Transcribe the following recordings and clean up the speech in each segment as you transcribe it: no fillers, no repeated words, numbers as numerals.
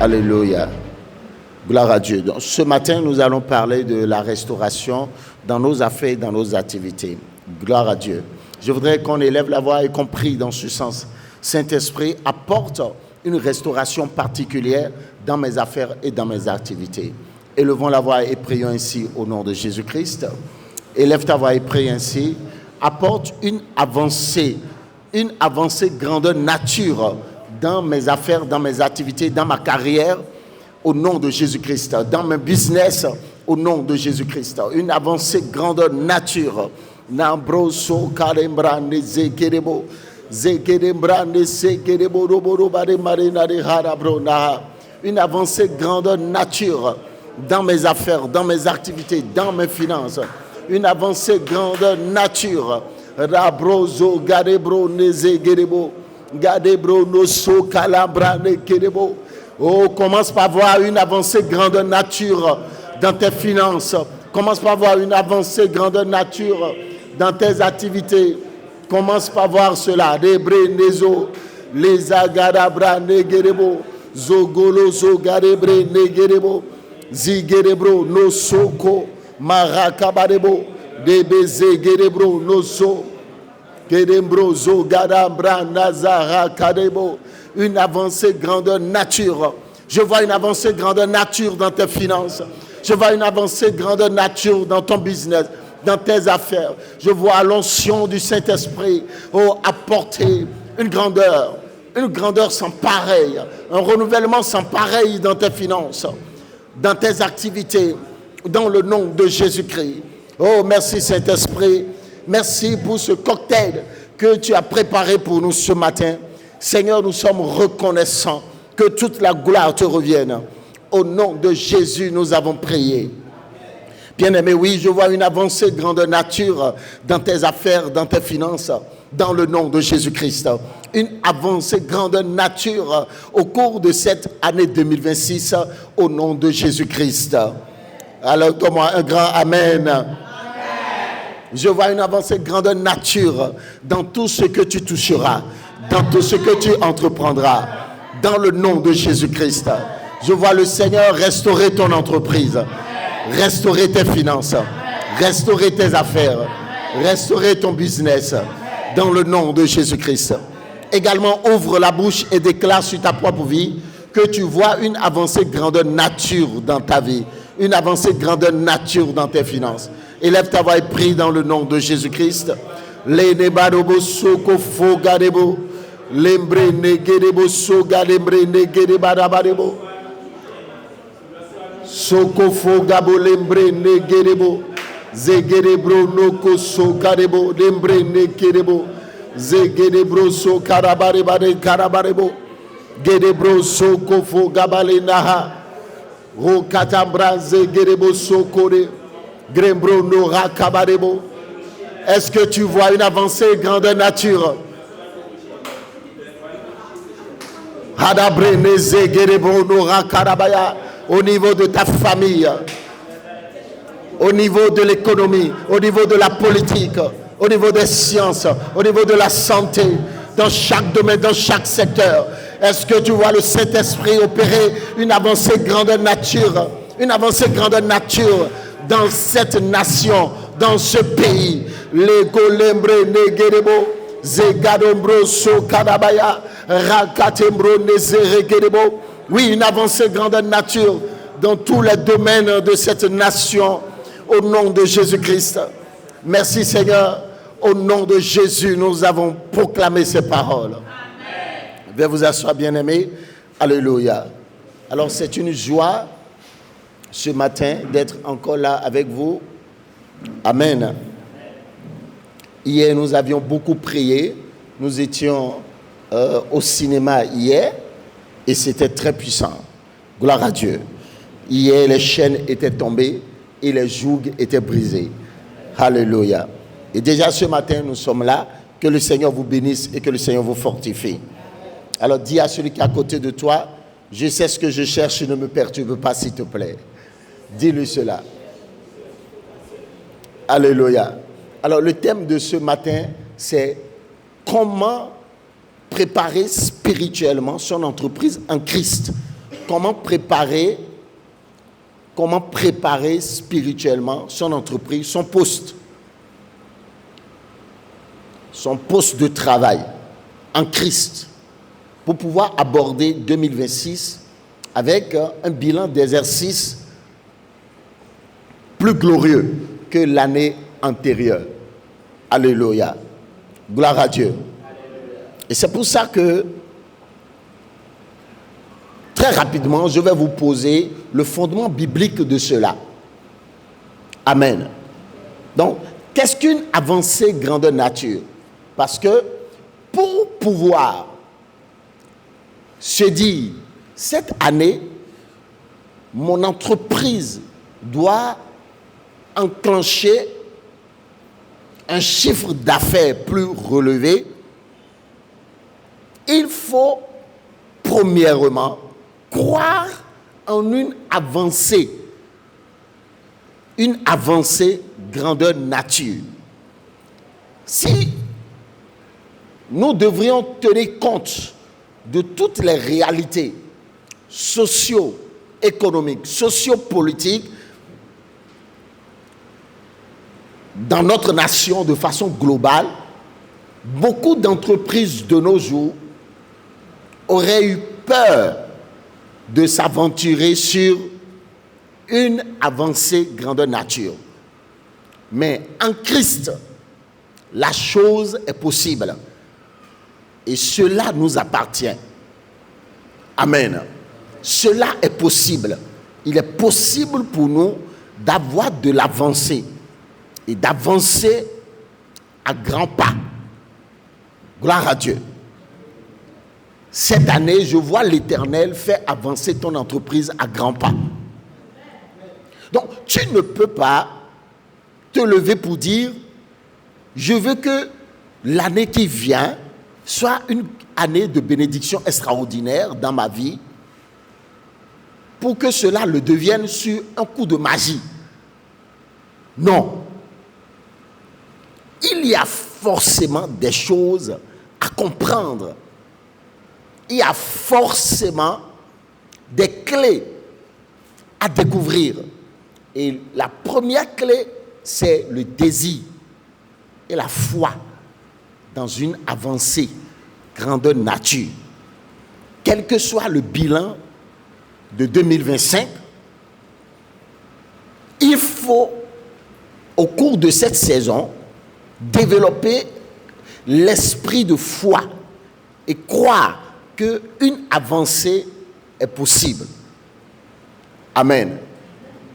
Alléluia. Gloire à Dieu. Donc, ce matin, nous allons parler de la restauration dans nos affaires et dans nos activités. Gloire à Dieu. Je voudrais qu'on élève la voix et qu'on prie dans ce sens. Saint-Esprit, apporte une restauration particulière dans mes affaires et dans mes activités. Élevons la voix et prions ainsi au nom de Jésus-Christ. Élève ta voix et prie ainsi. Apporte une avancée grandeur nature dans mes affaires, dans mes activités, dans ma carrière, au nom de Jésus-Christ, dans mon business, au nom de Jésus-Christ. Une avancée grandeur nature. Nambroso karembrane zekerebo zekerembrane sekerebo roboro bare marina de harabrona. Une avancée grandeur nature dans mes affaires, dans mes activités, dans mes finances. Une avancée grandeur nature. Rabrozo garebro nezegerebo gadebro noso calabrane kerebo. Oh, commence par voir une avancée grandeur nature dans tes finances. Commence par voir une avancée grandeur nature dans tes activités. Commence par voir cela. Rebre nezo les agadabra negerebo zogolo zogarebre negerebo zigerebro no soko marakabarebo debeze gerebro no so gerembro zogadabra nazara kadebo. Une avancée grandeur nature. Je vois une avancée grandeur nature dans tes finances. Je vois une avancée grandeur nature dans ton business, dans tes affaires. Je vois l'onction du Saint-Esprit apporter une grandeur sans pareil, un renouvellement sans pareil dans tes finances, dans tes activités, dans le nom de Jésus-Christ. Oh, merci Saint-Esprit. Merci pour ce cocktail que tu as préparé pour nous ce matin. Seigneur, nous sommes reconnaissants que toute la gloire te revienne. Au nom de Jésus, nous avons prié. Bien-aimé, oui, je vois une avancée grandeur nature dans tes affaires, dans tes finances, dans le nom de Jésus-Christ. Une avancée grandeur nature au cours de cette année 2026, au nom de Jésus-Christ. Alors, donne-moi un grand Amen. Amen. Je vois une avancée grandeur nature dans tout ce que tu toucheras, dans tout ce que tu entreprendras, dans le nom de Jésus-Christ. Je vois le Seigneur restaurer ton entreprise, restaurer tes finances, restaurer tes affaires, restaurer ton business, dans le nom de Jésus-Christ. Également, ouvre la bouche et déclare sur ta propre vie que tu vois une avancée grandeur nature dans ta vie, une avancée grandeur nature dans tes finances. Élève ta voix et prie dans le nom de Jésus-Christ. Lenebarobo soko fogarebo lembre negerebo soga lembre negerebarabarebo soko fogabo lembre negerebo zegerebro noko sokarebo lembre negerebo zegerebro sokarabarebare karabarebo gerebro soko fogabale naha rokatambra zegerebo sokore grembro no rakabarebo. Est-ce que tu vois une avancée grandeur nature? Au niveau de ta famille, au niveau de l'économie, au niveau de la politique, au niveau des sciences, au niveau de la santé, dans chaque domaine, dans chaque secteur. Est-ce que tu vois le Saint-Esprit opérer une avancée grandeur nature, une avancée grandeur nature dans cette nation, dans ce pays? Les golembre negerebo zegadombro so kadabaya rakatembro nezeregerebo. Oui, une avancée grandeur nature dans tous les domaines de cette nation, au nom de Jésus-Christ. Merci Seigneur. Au nom de Jésus, nous avons proclamé ces paroles. Amen. Veuillez vous asseoir, bien-aimés. Alléluia. Alors, c'est une joie ce matin d'être encore là avec vous. Amen. Hier, nous avions beaucoup prié. Nous étions au cinéma hier et c'était très puissant. Gloire à Dieu. Hier, les chaînes étaient tombées et les jougs étaient brisés. Alléluia. Et déjà ce matin, nous sommes là. Que le Seigneur vous bénisse et que le Seigneur vous fortifie. Alors dis à celui qui est à côté de toi, je sais ce que je cherche, ne me perturbe pas s'il te plaît. Dis-lui cela. Alléluia. Alors le thème de ce matin, c'est comment préparer spirituellement son entreprise en Christ comment préparer spirituellement son entreprise, son poste de travail en Christ, pour pouvoir aborder 2026 avec un bilan d'exercice plus glorieux que l'année antérieure. Alléluia. Gloire à Dieu. Et c'est pour ça que, très rapidement, je vais vous poser le fondement biblique de cela. Amen. Donc, qu'est-ce qu'une avancée grandeur nature? Parce que pour pouvoir se dire, cette année, mon entreprise doit enclencher un chiffre d'affaires plus relevé, il faut premièrement croire en une avancée grandeur nature. Si nous devrions tenir compte de toutes les réalités socio-économiques, socio-politiques dans notre nation de façon globale, beaucoup d'entreprises de nos jours auraient eu peur de s'aventurer sur une avancée grandeur nature. Mais en Christ, la chose est possible. Et cela nous appartient. Amen. Cela est possible. Il est possible pour nous d'avoir de l'avancée. Et d'avancer à grands pas. Gloire à Dieu. Cette année, je vois l'Éternel faire avancer ton entreprise à grands pas. Donc, tu ne peux pas te lever pour dire, je veux que l'année qui vient soit une année de bénédiction extraordinaire dans ma vie, pour que cela le devienne sur un coup de magie. Non. Il y a forcément des choses à comprendre. Il y a forcément des clés à découvrir. Et la première clé, c'est le désir et la foi dans une avancée grandeur nature. Quel que soit le bilan de 2025, il faut, au cours de cette saison, développer l'esprit de foi et croire qu'une avancée est possible. Amen.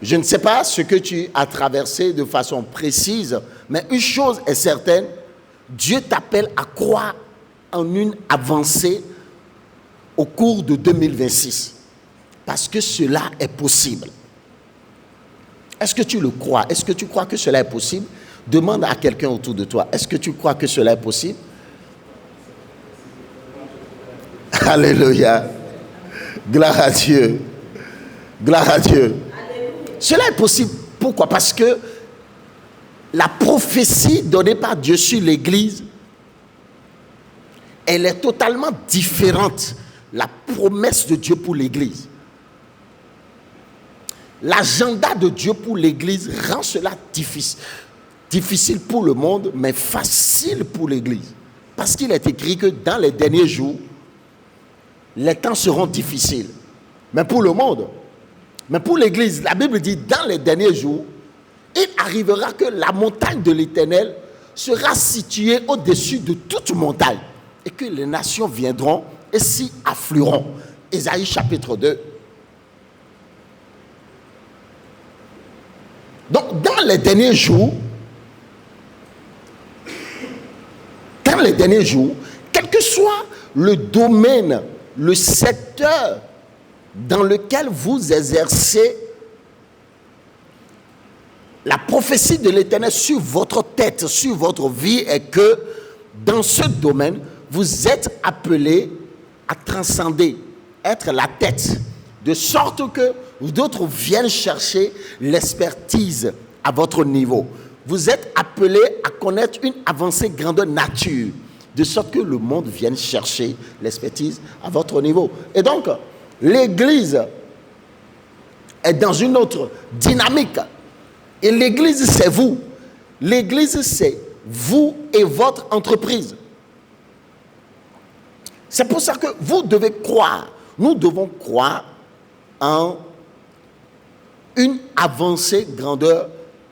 Je ne sais pas ce que tu as traversé de façon précise, mais une chose est certaine, Dieu t'appelle à croire en une avancée au cours de 2026. Parce que cela est possible. Est-ce que tu le crois? Est-ce que tu crois que cela est possible? Demande à quelqu'un autour de toi, est-ce que tu crois que cela est possible? Alléluia. Gloire à Dieu. Gloire à Dieu. Cela est possible. Pourquoi? Parce que la prophétie donnée par Dieu sur l'Église, elle est totalement différente. La promesse de Dieu pour l'Église. L'agenda de Dieu pour l'Église rend cela difficile. Difficile pour le monde, mais facile pour l'Église. Parce qu'il est écrit que dans les derniers jours, les temps seront difficiles. Mais pour le monde, mais pour l'Église, la Bible dit, dans les derniers jours, il arrivera que la montagne de l'Éternel sera située au-dessus de toute montagne. Et que les nations viendront et s'y afflueront. Ésaïe chapitre 2. Donc, dans les derniers jours, quel que soit le domaine, le secteur dans lequel vous exercez la prophétie de l'Éternel sur votre tête, sur votre vie, est que dans ce domaine, vous êtes appelés à transcender, être la tête, de sorte que d'autres viennent chercher l'expertise à votre niveau. Vous êtes appelés à connaître une avancée grandeur nature, de sorte que le monde vienne chercher l'expertise à votre niveau. Et donc, L'Église est dans une autre dynamique. Et l'Église, c'est vous. L'Église, c'est vous et votre entreprise. C'est pour ça que vous devez croire. Nous devons croire en une avancée grandeur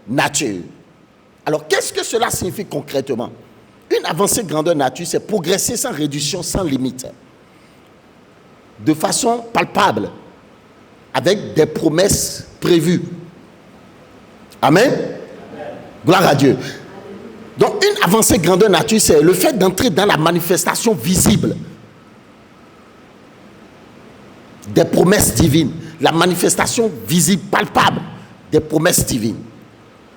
nature. Alors, qu'est-ce que cela signifie concrètement? Une avancée grandeur nature, c'est progresser sans réduction, sans limite, de façon palpable, avec des promesses prévues. Amen. Gloire à Dieu. Donc, une avancée grandeur nature, c'est le fait d'entrer dans la manifestation visible des promesses divines. La manifestation visible, palpable des promesses divines.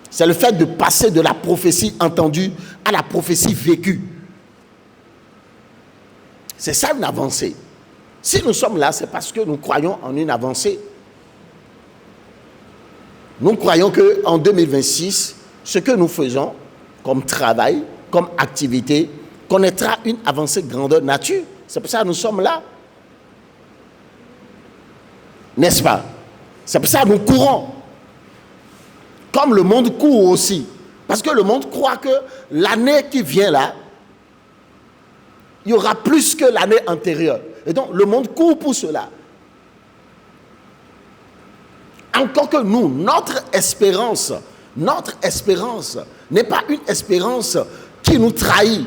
C'est le fait de passer de la prophétie entendue à la prophétie vécue. C'est ça une avancée. Si nous sommes là, c'est parce que nous croyons en une avancée. Nous croyons qu'en 2026, ce que nous faisons comme travail, comme activité, connaîtra une avancée grandeur nature. C'est pour ça que nous sommes là. N'est-ce pas? C'est pour ça que nous courons. Comme le monde court aussi. Parce que le monde croit que l'année qui vient là, il y aura plus que l'année antérieure. Et donc, le monde court pour cela. Encore que nous, notre espérance n'est pas une espérance qui nous trahit.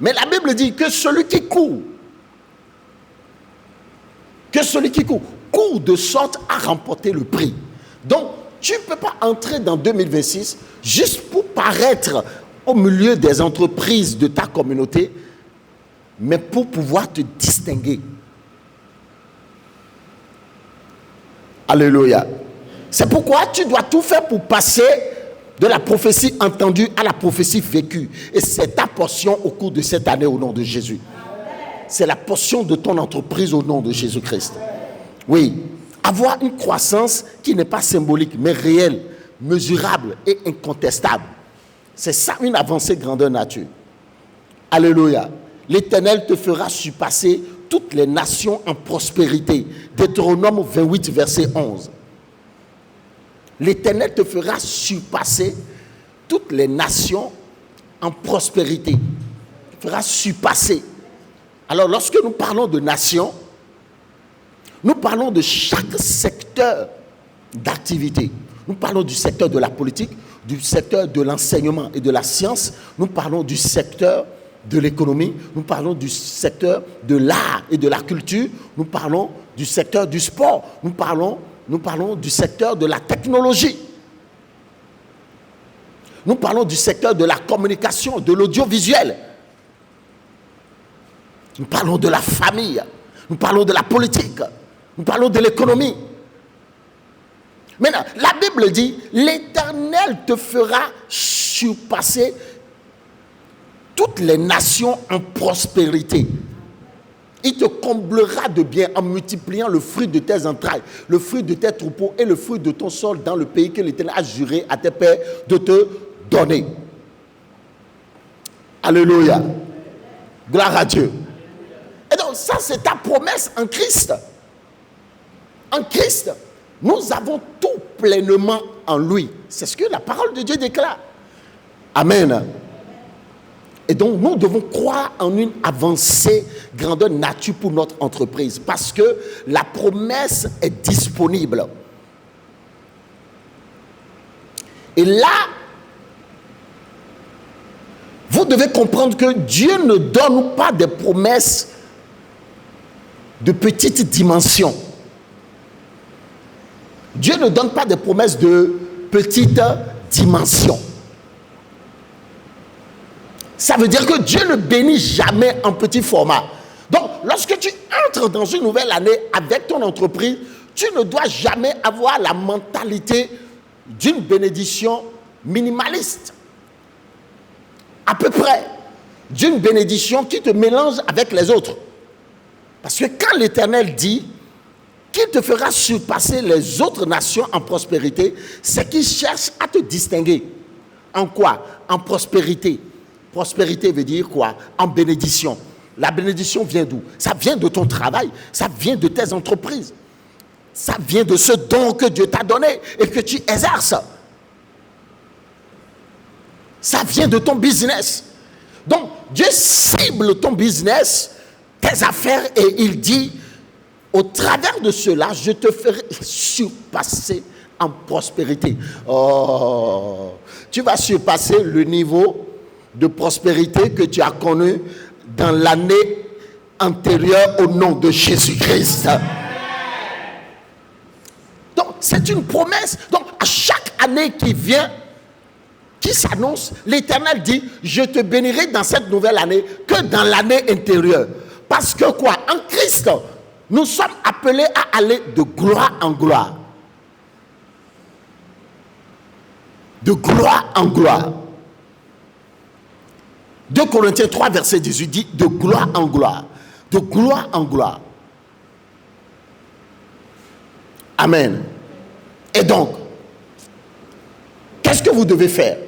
Mais la Bible dit que celui qui court, court de sorte à remporter le prix. Donc, tu ne peux pas entrer dans 2026 juste pour paraître au milieu des entreprises de ta communauté, mais pour pouvoir te distinguer. Alléluia. C'est pourquoi tu dois tout faire pour passer de la prophétie entendue à la prophétie vécue. Et c'est ta portion au cours de cette année au nom de Jésus. C'est la portion de ton entreprise au nom de Jésus-Christ. Oui. Avoir une croissance qui n'est pas symbolique, mais réelle, mesurable et incontestable. C'est ça une avancée grandeur nature. Alléluia. L'Éternel te fera surpasser toutes les nations en prospérité. Deutéronome 28, verset 11. L'Éternel te fera surpasser toutes les nations en prospérité. Il te fera surpasser. Alors, lorsque nous parlons de nations, nous parlons de chaque secteur d'activité. Nous parlons du secteur de la politique, du secteur de l'enseignement et de la science. Nous parlons du secteur de l'économie. Nous parlons du secteur de l'art et de la culture. Nous parlons du secteur du sport. Nous parlons du secteur de la technologie. Nous parlons du secteur de la communication, de l'audiovisuel. Nous parlons de la famille. Nous parlons de la politique. Nous parlons de l'économie. Maintenant, la Bible dit, l'Éternel te fera surpasser toutes les nations en prospérité. Il te comblera de biens en multipliant le fruit de tes entrailles, le fruit de tes troupeaux et le fruit de ton sol dans le pays que l'Éternel a juré à tes pères de te donner. Alléluia. Gloire à Dieu. Et donc ça, c'est ta promesse en Christ. En Christ, nous avons tout pleinement en lui. C'est ce que la parole de Dieu déclare. Amen. Et donc, nous devons croire en une avancée grandeur nature pour notre entreprise parce que la promesse est disponible. Et là, vous devez comprendre que Dieu ne donne pas des promesses de petite dimension. Dieu ne donne pas des promesses de petite dimension. Ça veut dire que Dieu ne bénit jamais en petit format. Donc, lorsque tu entres dans une nouvelle année avec ton entreprise, tu ne dois jamais avoir la mentalité d'une bénédiction minimaliste. À peu près. D'une bénédiction qui te mélange avec les autres. Parce que quand l'Éternel dit qu'il te fera surpasser les autres nations en prospérité, c'est qu'il cherche à te distinguer. En quoi? En prospérité. Prospérité veut dire quoi? En bénédiction. La bénédiction vient d'où? Ça vient de ton travail, ça vient de tes entreprises. Ça vient de ce don que Dieu t'a donné et que tu exerces. Ça vient de ton business. Donc, Dieu cible ton business, tes affaires, et il dit, au travers de cela, je te ferai surpasser en prospérité. Oh, tu vas surpasser le niveau de prospérité que tu as connu dans l'année antérieure au nom de Jésus-Christ. Donc, c'est une promesse. Donc, à chaque année qui vient, qui s'annonce, l'Éternel dit, je te bénirai dans cette nouvelle année que dans l'année intérieure. Parce que quoi? En Christ, nous sommes appelés à aller de gloire en gloire. De gloire en gloire. 2 Corinthiens 3, verset 18 dit, de gloire en gloire. De gloire en gloire. Amen. Et donc, qu'est-ce que vous devez faire?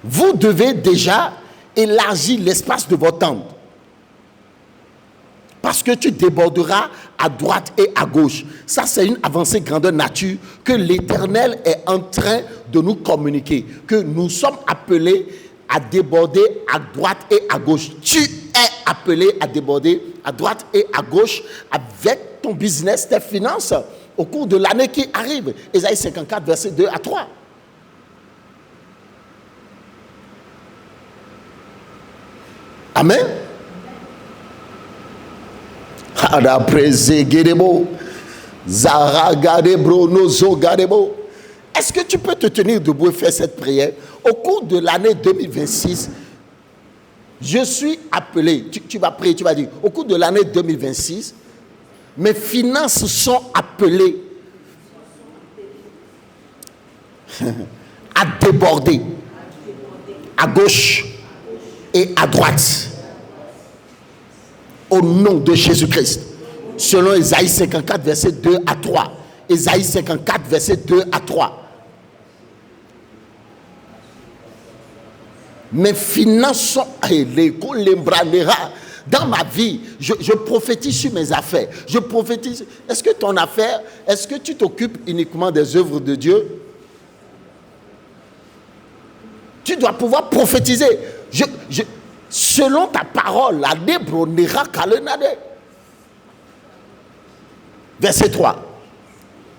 Vous devez déjà élargir l'espace de votre tente. Parce que tu déborderas à droite et à gauche. Ça, c'est une avancée grandeur nature que l'Éternel est en train de nous communiquer. Que nous sommes appelés à déborder à droite et à gauche. Tu es appelé à déborder à droite et à gauche avec ton business, tes finances, au cours de l'année qui arrive. Ésaïe 54, verset 2 à 3. Amen. Est-ce que tu peux te tenir debout et faire cette prière? Au cours de l'année 2026, je suis appelé, tu vas prier, tu vas dire, au cours de l'année 2026, mes finances sont appelées à déborder à gauche et à droite. Au nom de Jésus-Christ. Selon Ésaïe 54, verset 2 à 3. Ésaïe 54, verset 2 à 3. Mes finances sont dans ma vie. Je prophétise sur mes affaires. Je prophétise. Est-ce que ton affaire, est-ce que tu t'occupes uniquement des œuvres de Dieu? Tu dois pouvoir prophétiser. Selon ta parole, la débronera kalenade. Verset 3.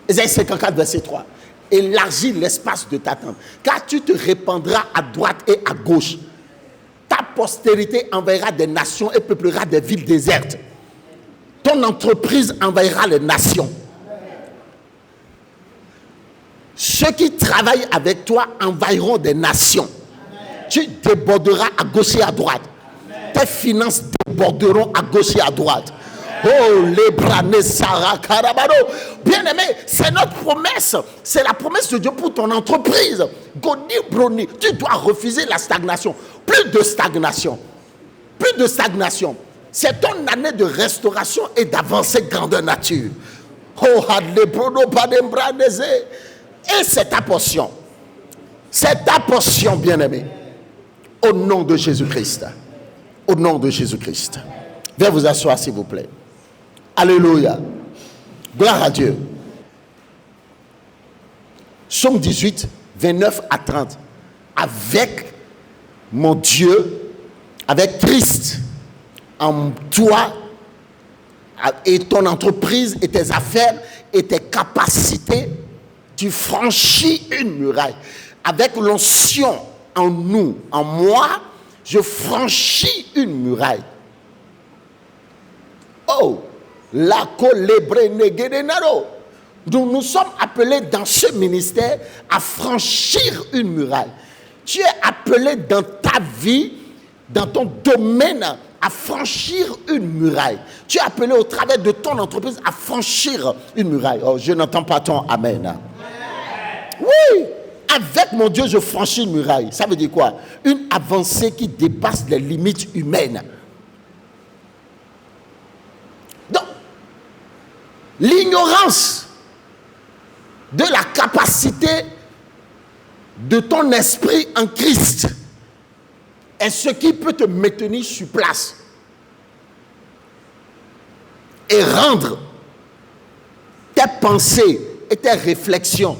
Ésaïe 54, verset 3. Élargis l'espace de ta tente, car tu te répandras à droite et à gauche. Ta postérité envahira des nations et peuplera des villes désertes. Ton entreprise envahira les nations. Ceux qui travaillent avec toi envahiront des nations. Tu déborderas à gauche et à droite. Tes finances déborderont à gauche et à droite. Oh, les branes Sarah Karabado. Bien-aimé, c'est notre promesse. C'est la promesse de Dieu pour ton entreprise. Goni Broni, tu dois refuser la stagnation. Plus de stagnation. Plus de stagnation. C'est ton année de restauration et d'avancée grandeur nature. Oh, les brodo padembranese. Et c'est ta portion. C'est ta portion, bien-aimé. Au nom de Jésus-Christ. Au nom de Jésus-Christ. Viens vous asseoir, s'il vous plaît. Alléluia. Gloire à Dieu. Psaume 18, 29 à 30. Avec mon Dieu, avec Christ en toi et ton entreprise et tes affaires et tes capacités, tu franchis une muraille. Avec l'onction en nous, en moi, je franchis une muraille. Oh, la colebrenegedenaro. Nous sommes appelés dans ce ministère à franchir une muraille. Tu es appelé dans ta vie, dans ton domaine, à franchir une muraille. Tu es appelé au travers de ton entreprise à franchir une muraille. Oh, je n'entends pas ton amen. Oui. Avec mon Dieu, je franchis une muraille. Ça veut dire quoi? Une avancée qui dépasse les limites humaines. Donc, l'ignorance de la capacité de ton esprit en Christ est ce qui peut te maintenir sur place. et rendre tes pensées et tes réflexions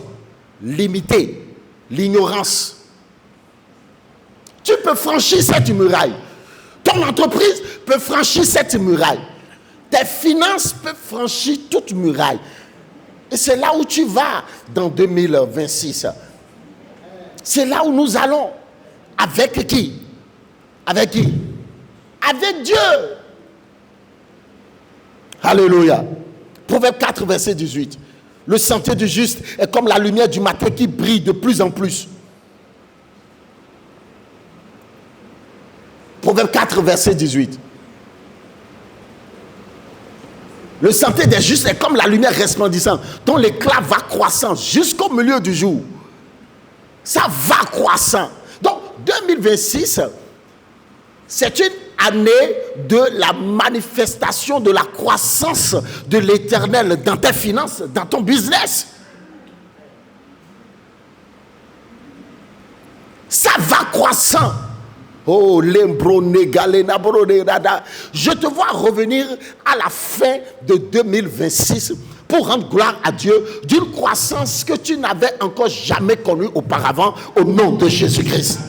limitées, l'ignorance. Tu peux franchir cette muraille. Ton entreprise peut franchir cette muraille. Tes finances peuvent franchir toute muraille. Et c'est là où tu vas dans 2026. C'est là où nous allons. Avec qui? Avec qui? Avec Dieu. Alléluia. Proverbe 4, verset 18. Le sentier du juste est comme la lumière du matin qui brille de plus en plus. Proverbe 4, verset 18. Le sentier des justes est comme la lumière resplendissante, dont l'éclat va croissant jusqu'au milieu du jour. Ça va croissant. Donc, 2026, c'est une année de la manifestation de la croissance de l'Éternel dans tes finances, dans ton business. Ça va croissant. Oh, je te vois revenir à la fin de 2026 pour rendre gloire à Dieu d'une croissance que tu n'avais encore jamais connue auparavant au nom de Jésus-Christ.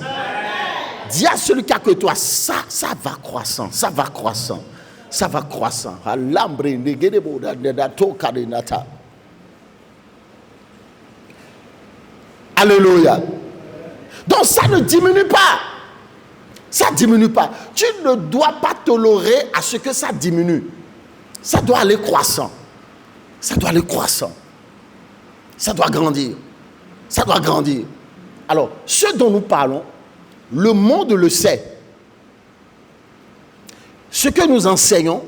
Dis à celui qui a que toi, ça va croissant, ça va croissant, ça va croissant. Alléluia. Donc ça ne diminue pas. Ça ne diminue pas. Tu ne dois pas tolérer à ce que ça diminue. Ça doit aller croissant. Ça doit aller croissant. Ça doit grandir. Ça doit grandir. Alors, ce dont nous parlons, le monde le sait. Ce que nous enseignons,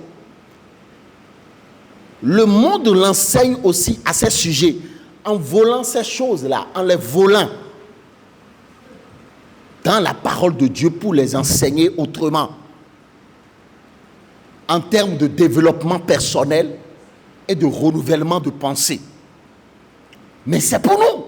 le monde l'enseigne aussi à ces sujets, en volant ces choses-là, en les volant dans la parole de Dieu pour les enseigner autrement, en termes de développement personnel et de renouvellement de pensée. Mais c'est pour nous.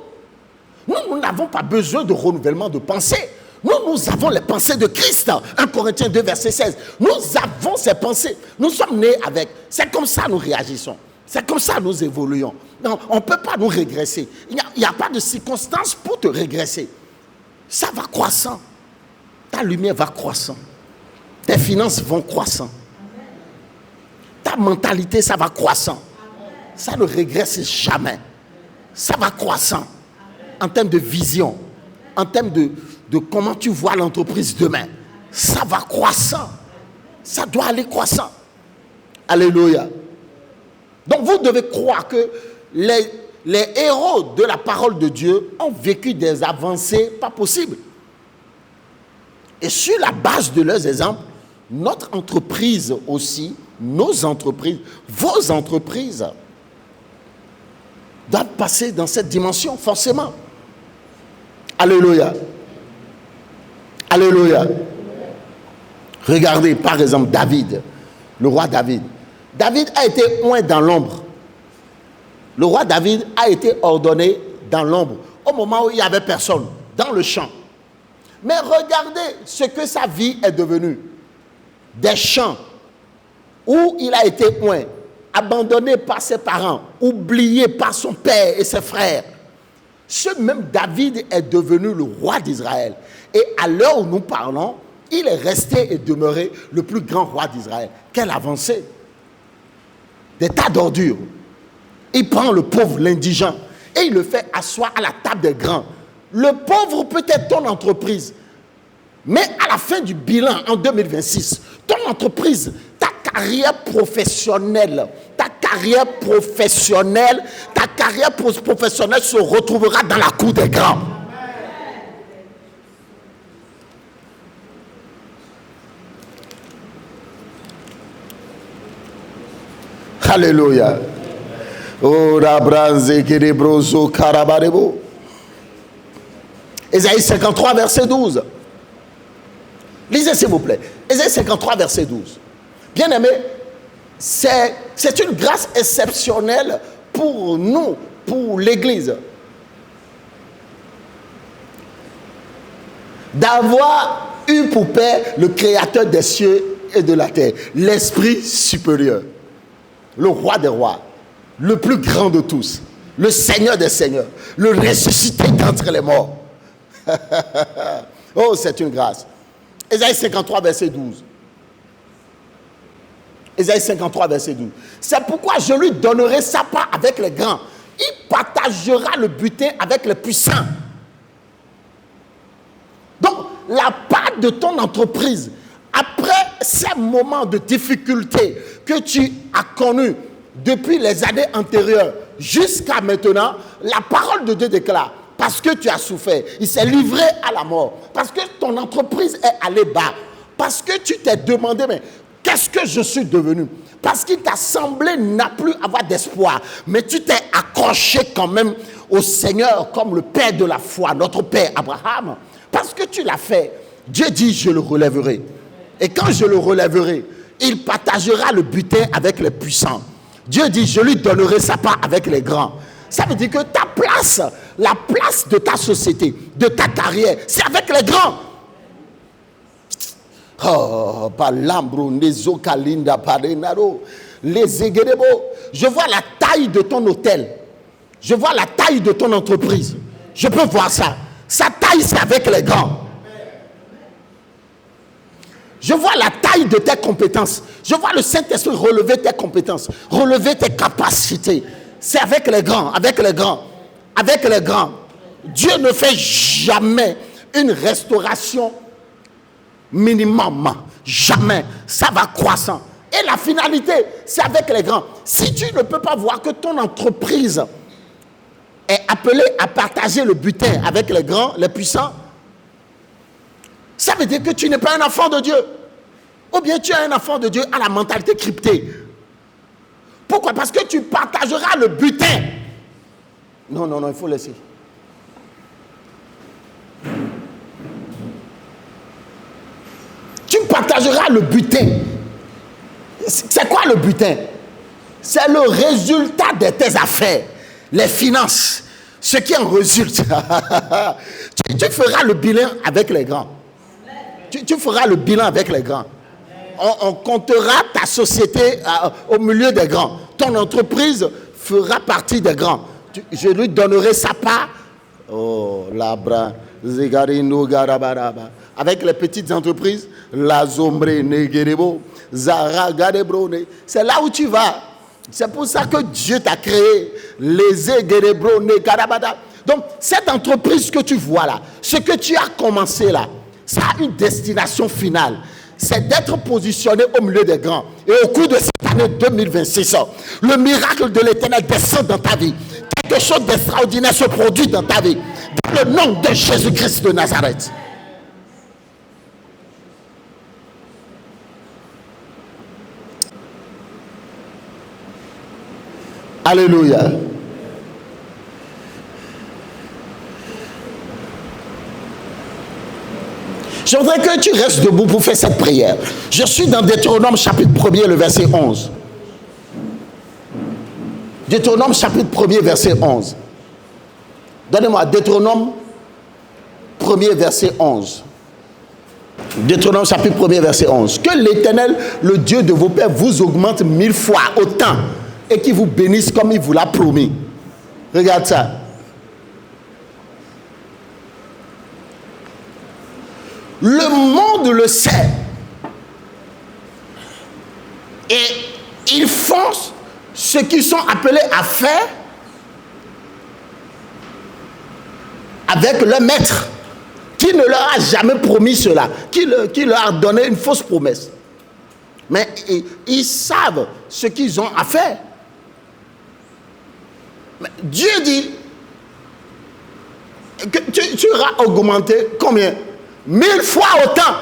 Nous n'avons pas besoin de renouvellement de pensée. Nous avons les pensées de Christ. 1 Corinthiens 2, verset 16. Nous avons ces pensées. Nous sommes nés avec. C'est comme ça nous réagissons. C'est comme ça nous évoluons. Non, on ne peut pas nous régresser. Il n'y a pas de circonstances pour te régresser. Ça va croissant. Ta lumière va croissant. Tes finances vont croissant. Ta mentalité, ça va croissant. Ça ne régresse jamais. Ça va croissant. En termes de vision, en termes de comment tu vois l'entreprise demain, ça va croissant. Ça doit aller croissant. Alléluia. Donc vous devez croire que les héros de la parole de Dieu ont vécu des avancées pas possibles. Et sur la base de leurs exemples, notre entreprise aussi, nos entreprises, vos entreprises doivent passer dans cette dimension, forcément. Alléluia. Alléluia. Regardez par exemple David, le roi David. David a été oint dans l'ombre. Le roi David a été ordonné dans l'ombre, au moment où il n'y avait personne, dans le champ. Mais regardez ce que sa vie est devenue. Des champs où il a été oint, abandonné par ses parents, oublié par son père et ses frères. Ce même David est devenu le roi d'Israël. Et à l'heure où nous parlons, il est resté et demeuré le plus grand roi d'Israël. Quelle avancée! Des tas d'ordures. Il prend le pauvre, l'indigent, et il le fait asseoir à la table des grands. Le pauvre peut être ton entreprise. Mais à la fin du bilan, en 2026, ton entreprise, ta carrière professionnelle se retrouvera dans la cour des grands. Alléluia. Ésaïe 53, verset 12. Lisez s'il vous plaît. Ésaïe 53, verset 12. Bien-aimés, c'est une grâce exceptionnelle pour nous, pour l'Église, d'avoir eu pour Père le Créateur des cieux et de la terre, l'Esprit supérieur. le roi des rois, le plus grand de tous, le Seigneur des seigneurs, le ressuscité d'entre les morts. Oh, c'est une grâce. Ésaïe 53, verset 12. Ésaïe 53, verset 12. C'est pourquoi je lui donnerai sa part avec les grands. Il partagera le butin avec les puissants. Donc, la part de ton entreprise, après ces moments de difficulté que tu as connus depuis les années antérieures jusqu'à maintenant, la parole de Dieu déclare, parce que tu as souffert, il s'est livré à la mort, parce que ton entreprise est allée bas, parce que tu t'es demandé, mais qu'est-ce que je suis devenu? Parce qu'il t'a semblé n'a plus avoir d'espoir, mais tu t'es accroché quand même au Seigneur comme le Père de la foi, notre Père Abraham. Parce que tu l'as fait, Dieu dit, je le relèverai. Et quand je le relèverai, il partagera le butin avec les puissants. Dieu dit, je lui donnerai sa part avec les grands. Ça veut dire que ta place, la place de ta société, de ta carrière, c'est avec les grands. Oh, palambro, nezo kalinda parenaro, les egerebo. Je vois la taille de ton hôtel. Je vois la taille de ton entreprise. Je peux voir ça. Sa taille, c'est avec les grands. Je vois la taille de tes compétences. Je vois le Saint-Esprit relever tes compétences, relever tes capacités. C'est avec les grands, avec les grands, avec les grands. Dieu ne fait jamais une restauration minimum. Jamais. Ça va croissant. Et la finalité, c'est avec les grands. Si tu ne peux pas voir que ton entreprise est appelée à partager le butin avec les grands, les puissants, ça veut dire que tu n'es pas un enfant de Dieu. Ou bien tu es un enfant de Dieu à la mentalité cryptée. Pourquoi? Parce que tu partageras le butin. Non, non, non, il faut laisser. Tu partageras le butin. C'est quoi le butin? C'est le résultat de tes affaires, les finances, ce qui en résulte. tu feras le bilan avec les grands. Tu feras le bilan avec les grands. On comptera ta société au milieu des grands. Ton entreprise fera partie des grands. Je lui donnerai sa part. Oh, labra, zegarino garabaraba. Avec les petites entreprises, la zombre negerebo, zara gadebrone. C'est là où tu vas. C'est pour ça que Dieu t'a créé. Les egerebrone garabada. Donc, cette entreprise que tu vois là, ce que tu as commencé là, ça a une destination finale. C'est d'être positionné au milieu des grands. Et au cours de cette année 2026, le miracle de l'Éternel descend dans ta vie. Quelque chose d'extraordinaire se produit dans ta vie. Dans le nom de Jésus-Christ de Nazareth. Alléluia. Je voudrais que tu restes debout pour faire cette prière. Je suis dans Deutéronome chapitre 1er, le verset 11. Deutéronome chapitre 1er, verset 11. Donnez-moi Deutéronome 1er, verset 11. Deutéronome chapitre 1er, verset 11. Que l'Éternel, le Dieu de vos pères, vous augmente 1000 fois autant et qu'il vous bénisse comme il vous l'a promis. Regarde ça. Le monde le sait. Et ils font ce qu'ils sont appelés à faire avec leur maître, qui ne leur a jamais promis cela, qui leur a donné une fausse promesse. Mais ils savent ce qu'ils ont à faire. Mais Dieu dit que tu auras augmenté combien? 1000 fois autant.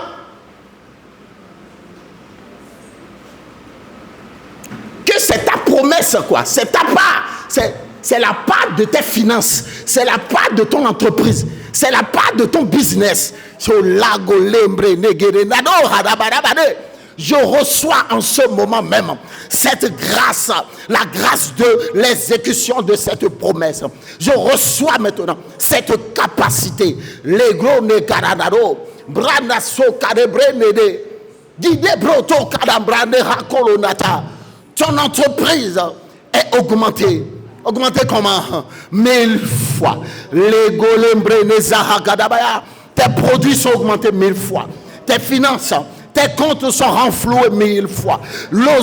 Que c'est ta promesse, quoi. C'est ta part. C'est la part de tes finances. C'est la part de ton entreprise. C'est la part de ton business. Je reçois en ce moment même cette grâce, la grâce de l'exécution de cette promesse. Je reçois maintenant cette capacité. ton entreprise est augmentée. Augmentée comment? 1000 fois. Tes produits sont augmentés 1000 fois. Tes finances, tes comptes sont renfloués 1000 fois. Oh,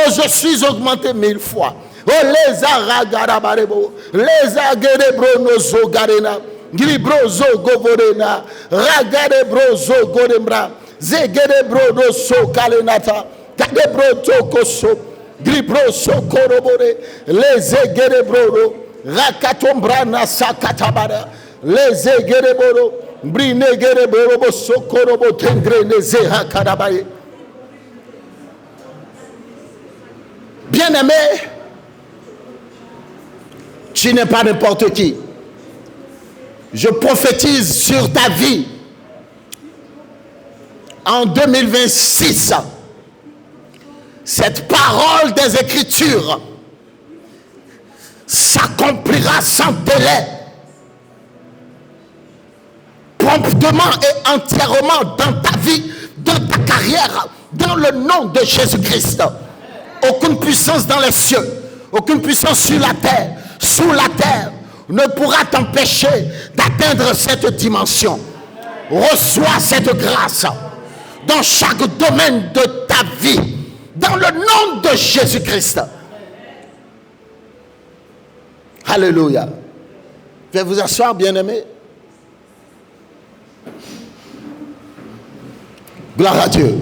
je suis augmenté 1000 fois. Oh, les aragarabarebo, les agerebronozo garena, gribrozo govorena, ragarebrozo gorembra, zegerebronozo kalenata, kadebrotokoso, gribrozo korobore, les egerebrono, rakatombrana sakatabara, les egereboro, brinegereboro sokorobo tengrene zehakarabaye. Bien-aimé, tu n'es pas n'importe qui. Je prophétise sur ta vie. En 2026, cette parole des Écritures s'accomplira sans délai, promptement et entièrement dans ta vie, dans ta carrière, dans le nom de Jésus-Christ. Aucune puissance dans les cieux, aucune puissance sur la terre, sous la terre, ne pourra t'empêcher d'atteindre cette dimension. Reçois cette grâce dans chaque domaine de ta vie, dans le nom de Jésus-Christ. Alléluia. Je vais vous asseoir, bien-aimés. Gloire à Dieu.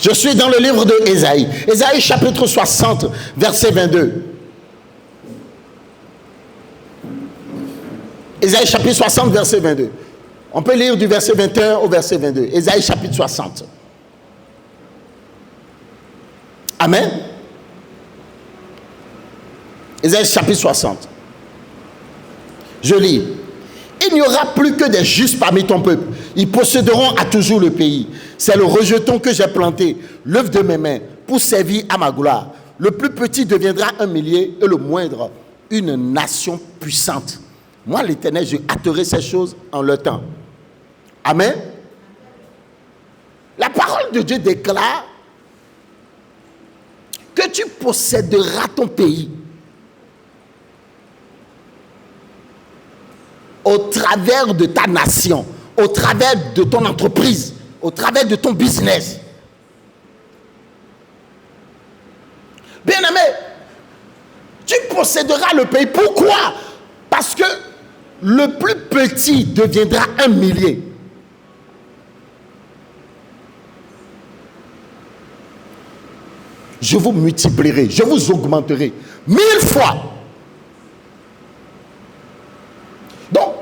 Je suis dans le livre de Ésaïe. Ésaïe chapitre 60, verset 22. Ésaïe chapitre 60, verset 22. On peut lire du verset 21 au verset 22. Ésaïe chapitre 60. Amen. Ésaïe chapitre 60. Je lis. Il n'y aura plus que des justes parmi ton peuple. Ils posséderont à toujours le pays. C'est le rejeton que j'ai planté, l'œuvre de mes mains, pour servir à ma gloire. Le plus petit deviendra un millier et le moindre une nation puissante. Moi, l'Éternel, je hâterai ces choses en leur temps. Amen. La parole de Dieu déclare que tu posséderas ton pays au travers de ta nation, au travers de ton entreprise, au travers de ton business. Bien-aimé, tu posséderas le pays. Pourquoi? Parce que le plus petit deviendra un millier. Je vous multiplierai, je vous augmenterai 1000 fois. Donc,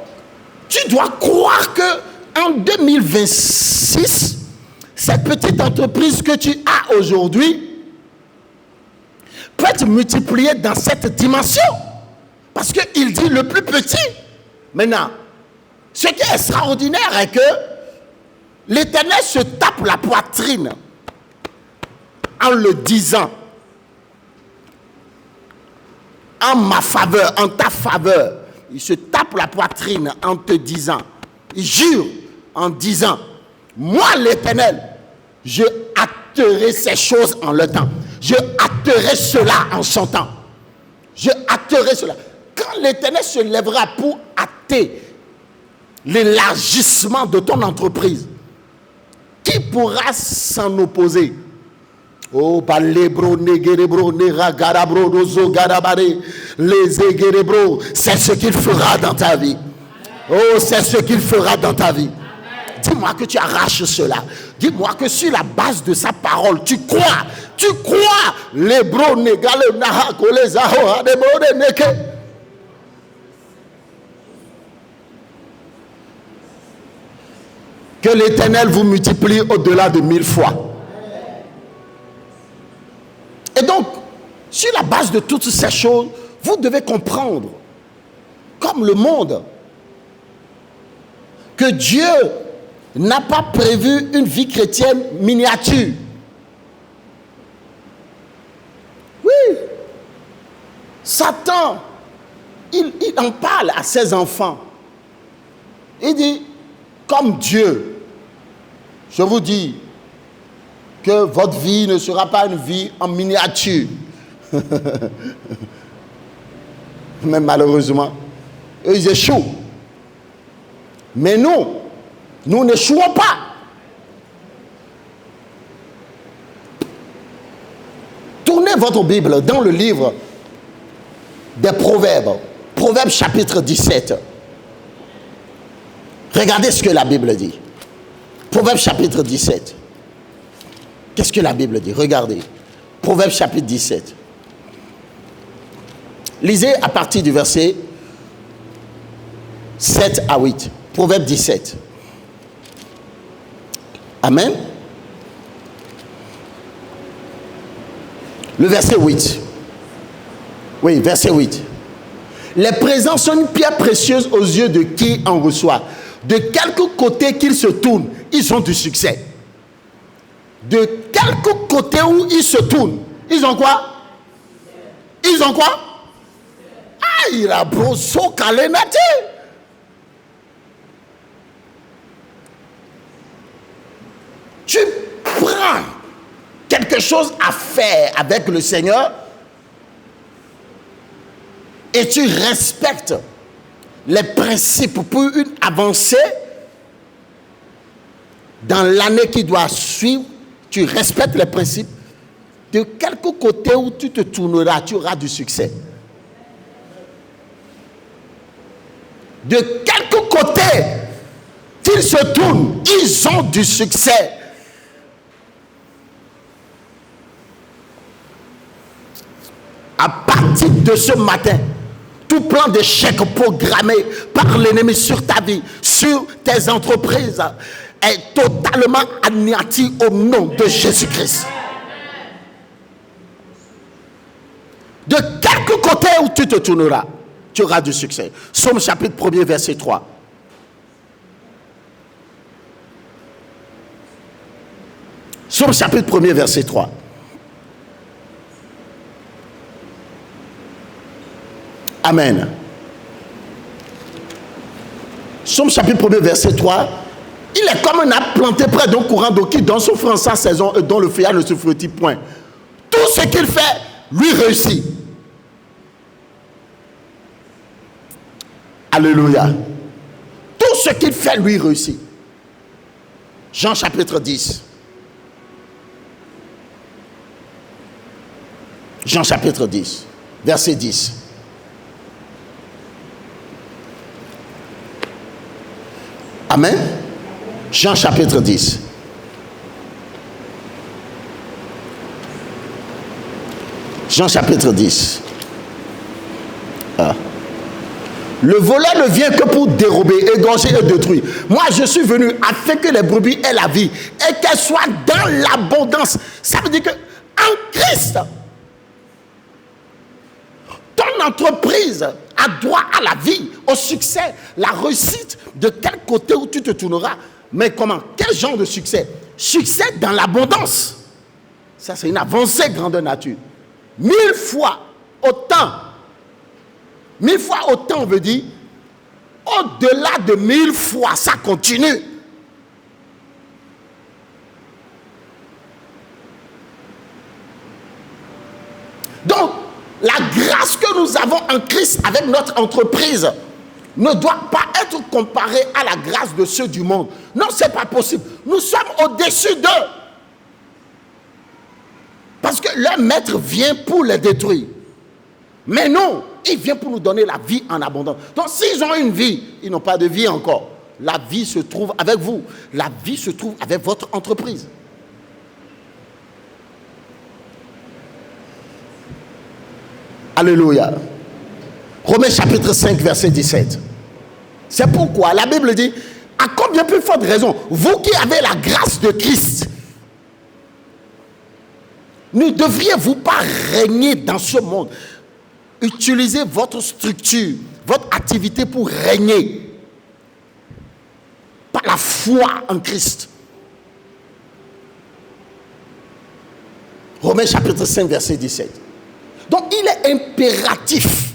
tu dois croire que en 2026, cette petite entreprise que tu as aujourd'hui peut être multipliée dans cette dimension. Parce qu'il dit le plus petit. Maintenant, ce qui est extraordinaire est que l'Éternel se tape la poitrine en le disant, en ma faveur, en ta faveur. Il se tape la poitrine en te disant, il jure en disant, moi l'Éternel, je hâterai ces choses en le temps. Je hâterai cela en son temps. Je hâterai cela. Quand l'Éternel se lèvera pour hâter l'élargissement de ton entreprise, qui pourra s'en opposer? Oh, balebro, negerebro, neragarabro, rozo, garabare, les egerebro, c'est ce qu'il fera dans ta vie. Oh, c'est ce qu'il fera dans ta vie. Dis-moi que tu arraches cela. Dis-moi que sur la base de sa parole, tu crois. Tu crois. Les bro, negale, nahako, les aho, adebo, neke. Que l'Éternel vous multiplie au-delà de 1000 fois. Et donc, sur la base de toutes ces choses, vous devez comprendre, comme le monde, que Dieu n'a pas prévu une vie chrétienne miniature. Oui. Satan, il en parle à ses enfants. Il dit, comme Dieu, je vous dis que votre vie ne sera pas une vie en miniature. Mais malheureusement, eux, ils échouent. Mais nous n'échouons pas. Tournez votre Bible dans le livre des Proverbes. Proverbes chapitre 17. Regardez ce que la Bible dit. Proverbes chapitre 17. Qu'est-ce que la Bible dit? Regardez. Proverbes chapitre 17. Lisez à partir du verset 7 à 8. Proverbe 17. Amen. Le verset 8. Oui, verset 8. Les présents sont une pierre précieuse aux yeux de qui en reçoit. De quelque côté qu'ils se tournent, ils ont du succès. De quelque côté où ils se tournent, ils ont quoi? Ils ont quoi? Ah, il a brosso calénaté. Tu prends quelque chose à faire avec le Seigneur et tu respectes les principes pour une avancée dans l'année qui doit suivre. Tu respectes les principes. De quelque côté où tu te tourneras, tu auras du succès. De quelque côté qu'ils se tournent, ils ont du succès. À partir de ce matin, tout plan d'échec programmé par l'ennemi sur ta vie, sur tes entreprises, est totalement anéanti au nom de Jésus-Christ. De quelque côté où tu te tourneras, tu auras du succès. Psaume chapitre 1er, verset 3. Psaume chapitre 1er, verset 3. Amen. Psaume chapitre 1er, verset 3. Il est comme un arbre planté près d'un courant d'eau qui donne son fruit en sa saison et dont le feuillage ne se fructifie point. Tout ce qu'il fait, lui réussit. Alléluia. Tout ce qu'il fait, lui réussit. Jean chapitre 10. Jean chapitre 10, verset 10. Amen. Jean chapitre 10. Jean chapitre 10. Ah. Le voleur ne vient que pour dérober, égorger et détruire. Moi, je suis venu afin que les brebis aient la vie et qu'elles soient dans l'abondance. Ça veut dire que en Christ, ton entreprise a droit à la vie, au succès, la réussite. De quel côté où tu te tourneras? Mais comment? Quel genre de succès? Succès dans l'abondance. Ça, c'est une avancée grandeur nature. 1000 fois autant. 1000 fois autant veut dire, au-delà de 1000 fois, ça continue. Donc, la grâce que nous avons en Christ avec notre entreprise ne doit pas être comparée à la grâce de ceux du monde. Non, ce n'est pas possible. Nous sommes au-dessus d'eux. Parce que leur maître vient pour les détruire. Mais non, il vient pour nous donner la vie en abondance. Donc s'ils ont une vie, ils n'ont pas de vie encore. La vie se trouve avec vous. La vie se trouve avec votre entreprise. Alléluia. Romains chapitre 5, verset 17. C'est pourquoi la Bible dit, à combien plus forte raison, vous qui avez la grâce de Christ, ne devriez-vous pas régner dans ce monde? Utilisez votre structure, votre activité pour régner par la foi en Christ. Romains chapitre 5, verset 17. Donc il est impératif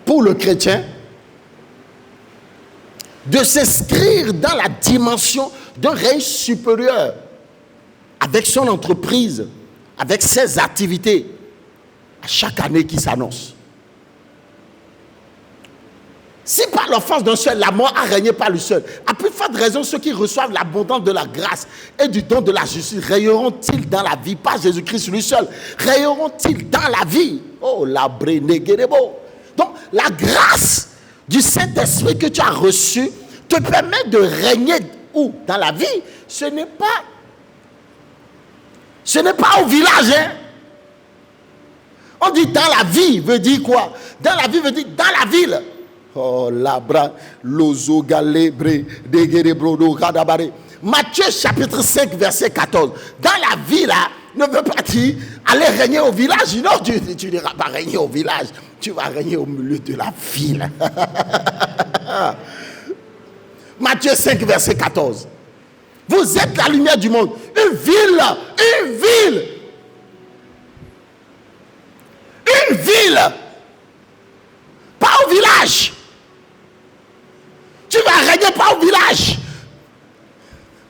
pour le chrétien de s'inscrire dans la dimension d'un règne supérieur avec son entreprise, avec ses activités, à chaque année qui s'annonce. Si par l'offense d'un seul, la mort a régné par lui seul, à plus forte raison, ceux qui reçoivent l'abondance de la grâce et du don de la justice rayeront-ils dans la vie, pas Jésus-Christ lui seul, rayeront-ils dans la vie? Oh, la brenéguerebo. Donc, la grâce du Saint-Esprit que tu as reçu te permet de régner où? Dans la vie. Ce n'est pas au village, hein? On dit dans la vie veut dire quoi? Dans la vie veut dire dans la ville. Oh, labra, lozo, galebre, degerebrodo, kadabare. Matthieu chapitre 5, verset 14. Dans la vie, là, ne veut pas dire aller régner au village. Non, tu ne diras pas régner au village. Tu vas régner au milieu de la ville. Matthieu 5, verset 14. Vous êtes la lumière du monde. Une ville. Pas au village. Tu vas régner pas au village.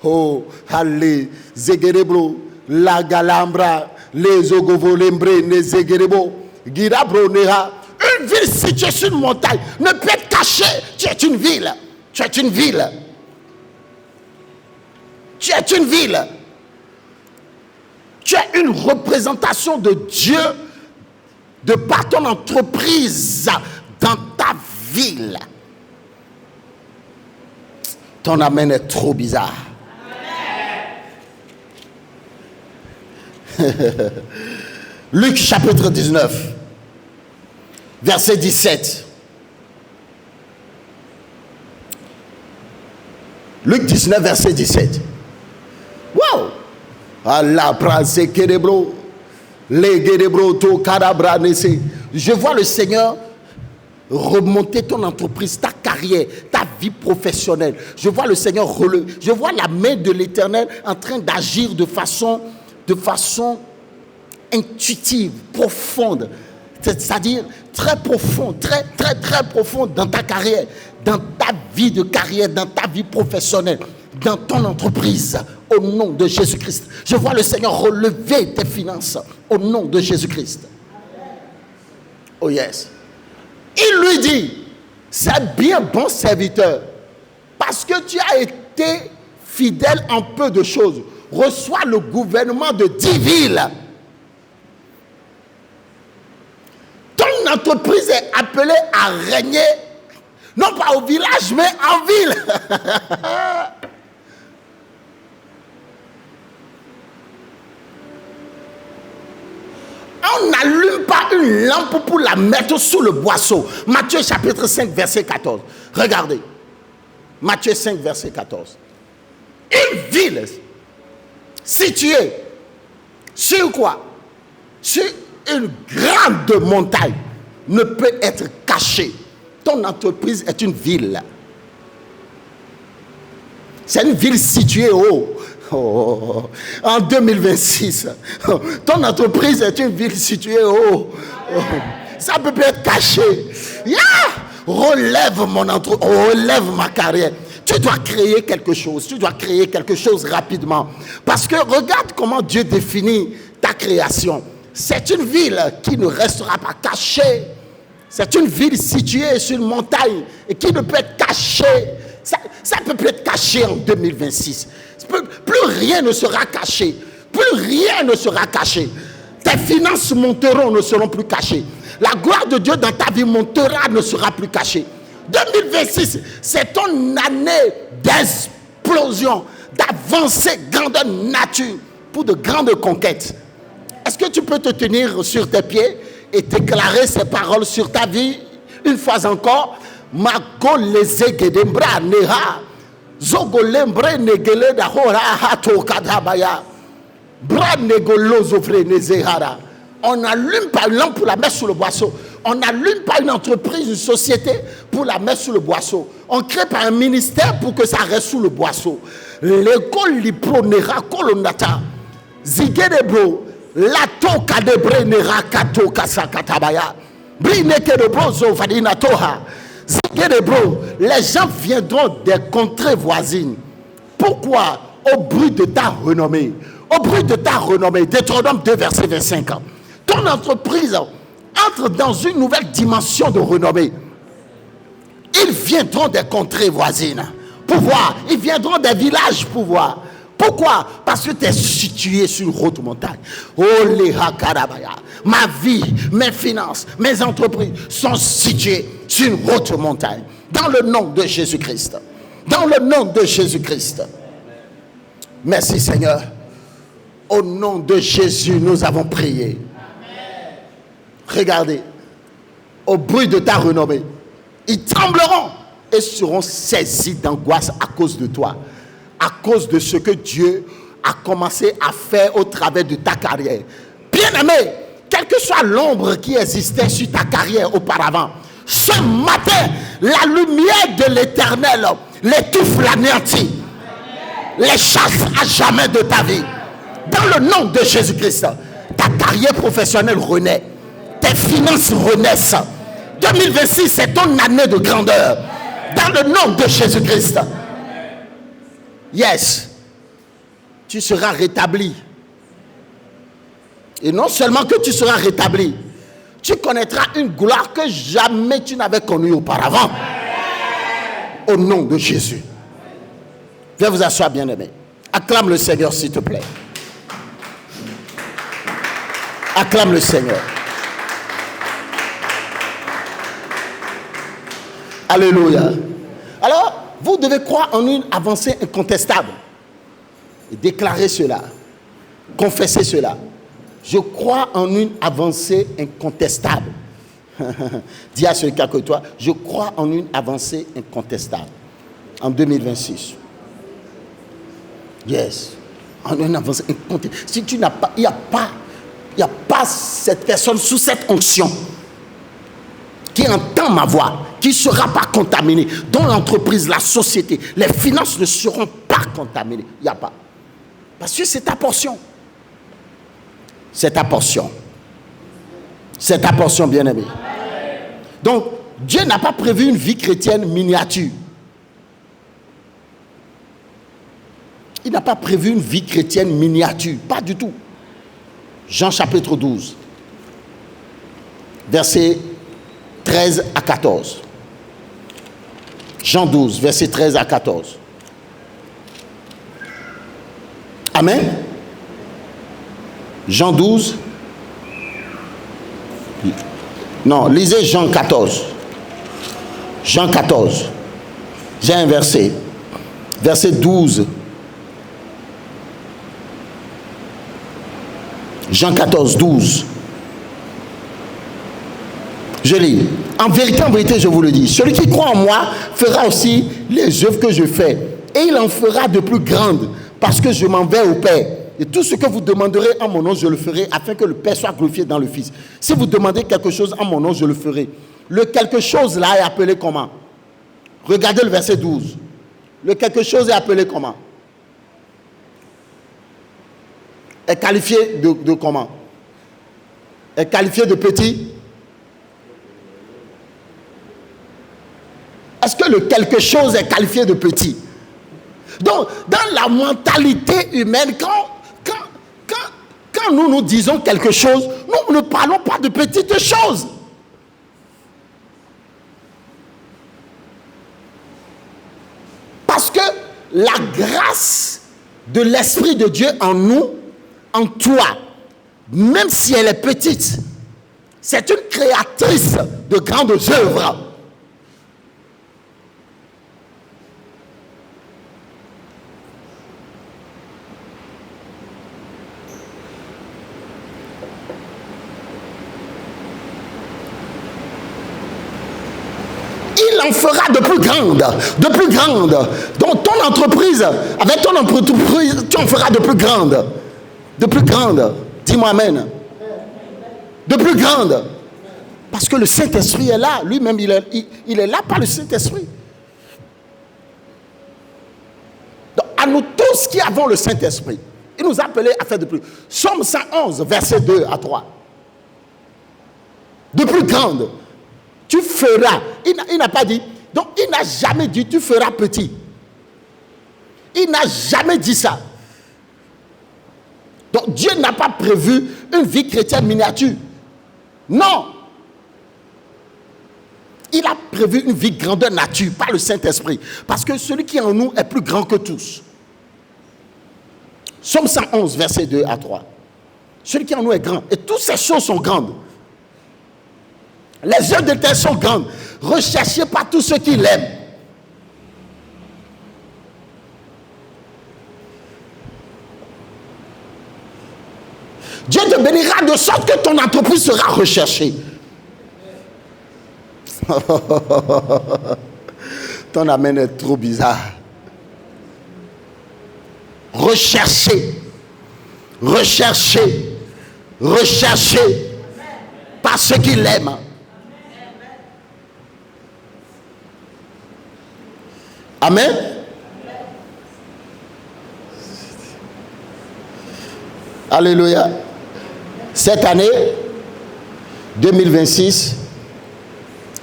Oh, allez, zegerebro, la galambra, les ogovolembre, les zegerebo, girabro neha. Une ville située sur une montagne ne peut être cachée. Tu es une ville. Tu es une ville. Tu es une ville. Tu es une représentation de Dieu de par ton entreprise dans ta ville. Ton amen est trop bizarre. Luc chapitre 19, verset 17. Luc 19, verset 17. Wow! Allah prase kerebro, le gerebro to kadabra nese. Je vois le Seigneur remonter ton entreprise, ta carrière, ta vie professionnelle. Je vois le Seigneur relever. Je vois la main de l'Éternel en train d'agir de façon intuitive, profonde. C'est-à-dire très profonde, très profonde dans ta carrière, dans ta vie de carrière, dans ta vie professionnelle, dans ton entreprise, au nom de Jésus-Christ. Je vois le Seigneur relever tes finances au nom de Jésus-Christ. Oh yes. Il lui dit, c'est bien bon serviteur, parce que tu as été fidèle en peu de choses. Reçois le gouvernement de 10 villes. Ton entreprise est appelée à régner, non pas au village, mais en ville. On n'allume pas une lampe pour la mettre sous le boisseau. Matthieu chapitre 5, verset 14. Regardez. Matthieu 5, verset 14. Une ville située sur quoi? Sur une grande montagne ne peut être cachée. Ton entreprise est une ville. C'est une ville située haut. Oh, en 2026, ton entreprise est une ville située haut. Oh, ça peut être caché. Yeah! Relève mon entreprise, relève ma carrière. Tu dois créer quelque chose. Tu dois créer quelque chose rapidement. Parce que regarde comment Dieu définit ta création. C'est une ville qui ne restera pas cachée. C'est une ville située sur une montagne et qui ne peut être cachée. Ça peut plus être caché en 2026. Plus rien ne sera caché. Plus rien ne sera caché. Tes finances monteront, ne seront plus cachées. La gloire de Dieu dans ta vie montera, ne sera plus cachée. 2026, c'est ton année d'explosion, d'avancée grandeur nature pour de grandes conquêtes. Est-ce que tu peux te tenir sur tes pieds et déclarer ces paroles sur ta vie une fois encore? Mako lezegedembra neha zogolembre negele da hora hato kadabaya bra negolo zofre nezehara. On n'allume pas une lampe pour la mettre sous le boisseau. On n'allume pas une entreprise, une société pour la mettre sous le boisseau. On crée pas un ministère pour que ça reste sous le boisseau. L'école lipronera kolonata zigedebro lato kadebre nera kato kasakatabaya brineke de brozo fadina toha Les gens viendront des contrées voisines. Pourquoi? Au bruit de ta renommée. Au bruit de ta renommée. Deutéronome 2, verset 25. Ton entreprise entre dans une nouvelle dimension de renommée. Ils viendront des contrées voisines pour voir. Ils viendront des villages pour voir. Pourquoi? Parce que tu es situé sur une haute montagne. Oh les Hakarabaya. Ma vie, mes finances, mes entreprises sont situées sur une haute montagne. Dans le nom de Jésus-Christ. Dans le nom de Jésus-Christ. Merci Seigneur. Au nom de Jésus, nous avons prié. Regardez. Au bruit de ta renommée, ils trembleront et seront saisis d'angoisse à cause de toi. À cause de ce que Dieu a commencé à faire au travers de ta carrière. Bien-aimé, quelle que soit l'ombre qui existait sur ta carrière auparavant, ce matin, la lumière de l'Éternel l'étouffe, l'anéantit, les chasse à jamais de ta vie. Dans le nom de Jésus-Christ, ta carrière professionnelle renaît, tes finances renaissent. 2026, c'est ton année de grandeur. Dans le nom de Jésus-Christ. Yes, tu seras rétabli. Et non seulement que tu seras rétabli, tu connaîtras une gloire que jamais tu n'avais connue auparavant. Au nom de Jésus. Viens vous asseoir, bien-aimé. Acclame le Seigneur, s'il te plaît. Acclame le Seigneur. Alléluia. Alors, vous devez croire en une avancée incontestable. Et déclarer cela. Confesser cela. Je crois en une avancée incontestable. Dis à celui qui est à côté de toi, je crois en une avancée incontestable. En 2026. Yes. En une avancée incontestable. Si tu n'as pas, il n'y a pas cette personne sous cette onction qui entend ma voix, qui ne sera pas contaminé, dont l'entreprise, la société, les finances ne seront pas contaminées. Il n'y a pas. Parce que c'est ta portion. C'est ta portion. C'est ta portion, bien-aimé. Donc, Dieu n'a pas prévu une vie chrétienne miniature. Il n'a pas prévu une vie chrétienne miniature. Pas du tout. Jean chapitre 12. Verset 13 à 14. Jean 12, verset 13 à 14. Amen. Jean 12. Non, lisez Jean 14. Jean 14. J'ai un verset. Verset 12. Jean 14, 12. Je lis. En vérité, je vous le dis, celui qui croit en moi fera aussi les œuvres que je fais. Et il en fera de plus grandes, parce que je m'en vais au Père. Et tout ce que vous demanderez en mon nom, je le ferai, afin que le Père soit glorifié dans le Fils. Si vous demandez quelque chose en mon nom, je le ferai. Le quelque chose là est appelé comment? Regardez le verset 12. Le quelque chose est appelé comment? Est qualifié de comment? Est qualifié de petit? Est-ce que le quelque chose est qualifié de petit? Donc, dans la mentalité humaine, quand nous disons quelque chose, nous ne parlons pas de petites choses. Parce que la grâce de l'Esprit de Dieu en nous, en toi, même si elle est petite, c'est une créatrice de grandes œuvres. Il en fera de plus grandes, de plus grandes. Donc ton entreprise, avec ton entreprise, tu en feras de plus grandes. De plus grandes. Dis-moi amen. De plus grandes. Parce que le Saint-Esprit est là. Lui-même, il est là par le Saint-Esprit. Donc, à nous tous qui avons le Saint-Esprit, il nous a appelés à faire de plus. Somme 111, verset 2 à 3. De plus grandes. Tu feras. Il n'a pas dit. Donc, il n'a jamais dit tu feras petit. Il n'a jamais dit ça. Donc, Dieu n'a pas prévu une vie chrétienne miniature. Non. Il a prévu une vie grandeur nature par le Saint-Esprit. Parce que celui qui est en nous est plus grand que tous. Psaume 111, verset 2 à 3. Celui qui est en nous est grand. Et toutes ces choses sont grandes. Les œuvres de terre sont grandes. Recherchées par tous ceux qui l'aiment. Dieu te bénira de sorte que ton entreprise sera recherchée. Ton amen est trop bizarre. Recherché, recherché, recherché par ceux qui l'aiment. Amen. Alléluia. Cette année 2026,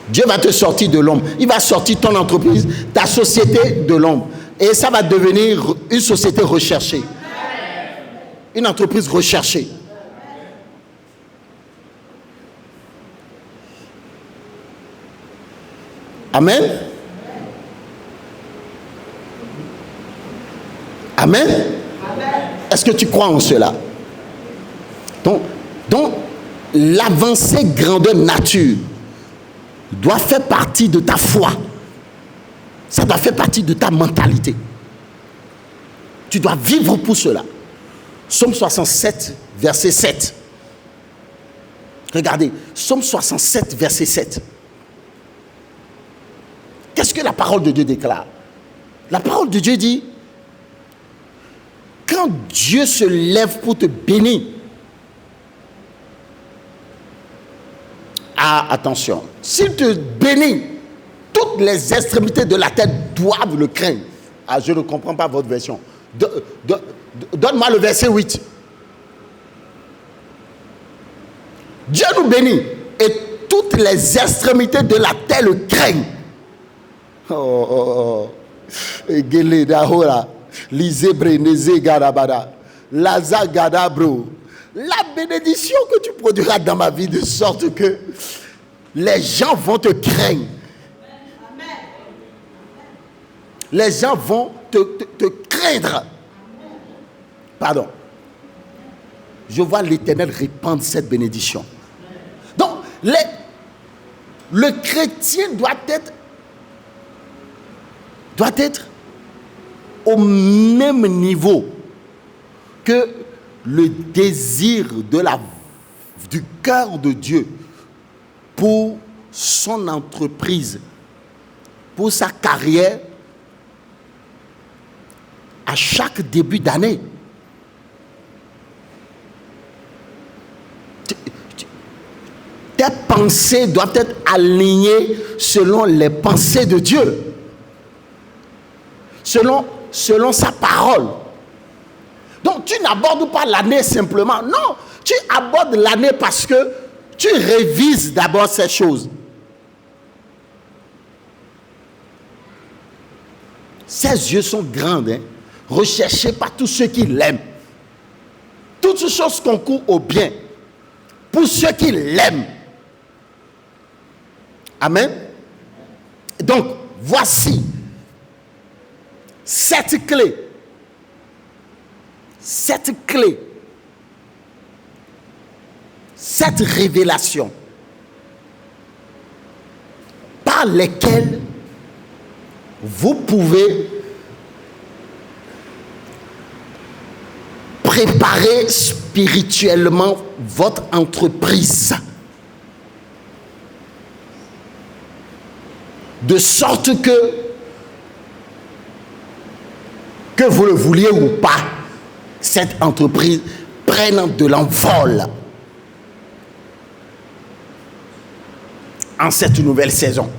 Dieu va te sortir de l'ombre. Il va sortir ton entreprise, ta société de l'ombre. Et ça va devenir une société recherchée. Une entreprise recherchée. Amen. Amen. Est-ce que tu crois en cela? Donc l'avancée grandeur nature doit faire partie de ta foi. Ça doit faire partie de ta mentalité. Tu dois vivre pour cela. Psaume 67, verset 7. Regardez, Psaume 67, verset 7. Qu'est-ce que la parole de Dieu déclare? La parole de Dieu dit, quand Dieu se lève pour te bénir, attention, s'il te bénit, toutes les extrémités de la tête doivent le craindre. Je ne comprends pas votre version. Donne-moi le verset 8. Dieu nous bénit et toutes les extrémités de la terre le craignent. La bénédiction que tu produiras dans ma vie de sorte que les gens vont te craindre. Les gens vont te craindre. Pardon. Je vois l'Éternel répandre cette bénédiction. Donc, le chrétien doit être au même niveau que le désir du cœur de Dieu pour son entreprise, pour sa carrière, à chaque début d'année. Tes pensées doivent être alignées selon les pensées de Dieu, selon sa parole. Donc tu n'abordes pas l'année simplement. Non, tu abordes l'année parce que tu révises d'abord ces choses. Ses yeux sont grands, recherchés par tous ceux qui l'aiment. Toutes ces choses concourent au bien pour ceux qui l'aiment. Amen. Donc, voici 7 clés. 7 clés. 7 révélations par lesquelles vous pouvez préparer spirituellement votre entreprise. De sorte que vous le vouliez ou pas, cette entreprise prenne de l'envol en cette nouvelle saison.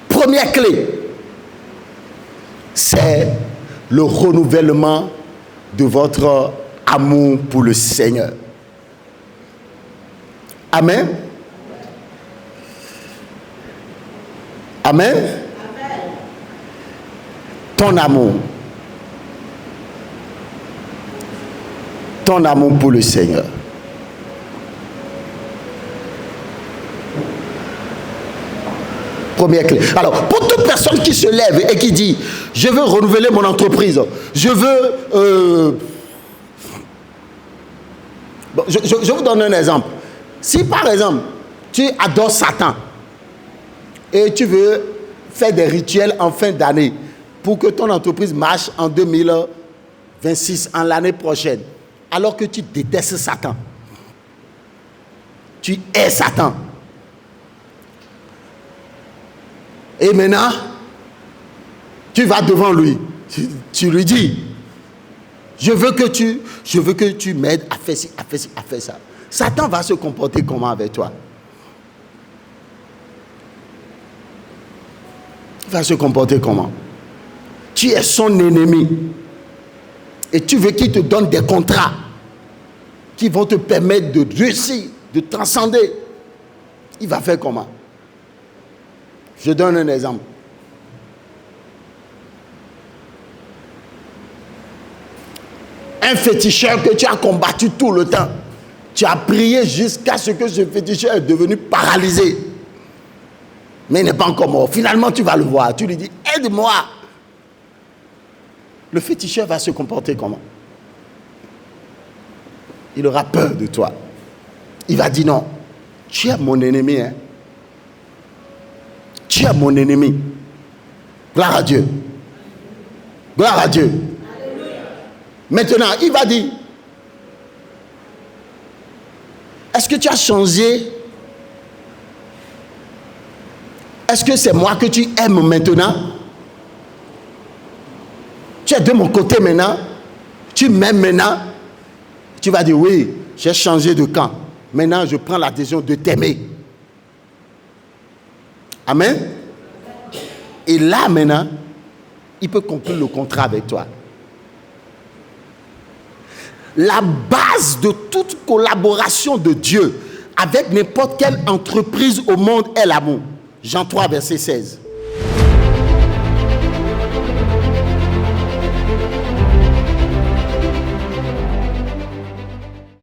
Première clé, c'est le renouvellement de votre amour pour le Seigneur. Amen. Amen. Ton amour. Ton amour pour le Seigneur. Première clé. Alors, pour toute personne qui se lève et qui dit, je veux renouveler mon entreprise, je veux... Bon, je vous donne un exemple. Si par exemple, tu adores Satan et tu veux faire des rituels en fin d'année pour que ton entreprise marche en 2026, en l'année prochaine, alors que tu détestes Satan, tu hais Satan, et maintenant, tu vas devant lui, tu lui dis, je veux que tu m'aides à faire ci, à faire ci, à faire ça. Satan va se comporter comment avec toi? Il va se comporter comment? Tu es son ennemi. Et tu veux qu'il te donne des contrats qui vont te permettre de réussir, de transcender. Il va faire comment? Je donne un exemple. Un féticheur que tu as combattu tout le temps. Tu as prié jusqu'à ce que ce féticheur est devenu paralysé. Mais il n'est pas encore mort. Finalement, tu vas le voir. Tu lui dis, aide-moi. Le féticheur va se comporter comment? Il aura peur de toi. Il va dire non. Tu es mon ennemi. Hein? Tu es mon ennemi. Gloire à Dieu. Gloire à Dieu. Maintenant, il va dire, est-ce que tu as changé? Est-ce que c'est moi que tu aimes maintenant? Tu es de mon côté maintenant? Tu m'aimes maintenant? Tu vas dire, oui, j'ai changé de camp. Maintenant, je prends la décision de t'aimer. Amen. Et là, maintenant, il peut conclure le contrat avec toi. La base de toute collaboration de Dieu avec n'importe quelle entreprise au monde est l'amour. Jean 3, verset 16.